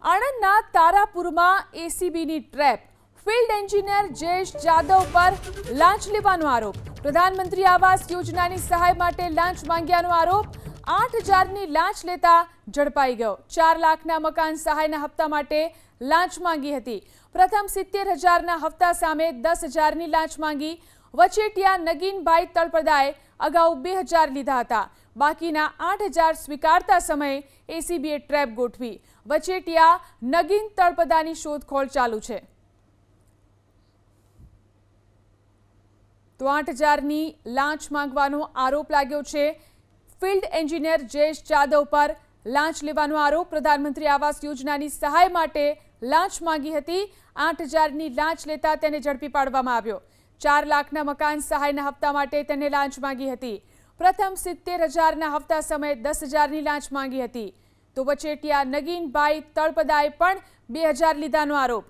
આણંદના તારાપુરમાં એસીબીની trap, field engineer Jayesh Jadav પર લાંચ લેવાનો આરોપ, પ્રધાનમંત્રી આવાસ યોજનાની સહાય માટે લાંચ માંગ્યાનો આરોપ, 8,000ની લાંચ લેતા ઝડપાઈ ગયો, 4 લાખના મકાન સહાયના હપ્તા માટે લાંચ માંગી હતી, પ્રથમ 70,000ના હપ્તા સામે 10,000ની લાંચ માંગી, વચેટિયા નગીનભાઈ તળપદાએ અગાઉ 2,000 લીધા હતા, બાકીના 8,000 સ્વીકારતા સમયે એસીબીએ ટ્રેપ ગોઠવી, વચેટિયા નગીન તળપદાની શોધખોળ ચાલુ છે. તો 8,000ની લાંચ માંગવાનો આરોપ લાગ્યો છે. ફિલ્ડ એન્જિનિયર જયેશ જાદવ પર લાંચ લેવાનો આરોપ, પ્રધાનમંત્રી આવાસ યોજનાની સહાય માટે લાંચ માંગી હતી, 8,000ની લાંચ લેતા તેને ઝડપી પાડવામાં આવ્યો, 4 લાખના મકાન સહાયના હપ્તા માટે તેને લાંચ માંગી હતી, પ્રથમ 70,000ના હપ્તા સમયે 10,000ની લાંચ માંગી હતી. તો વચેટિયા નગીનભાઈ તળપદાએ પણ 2,000 લીધાનો આરોપ.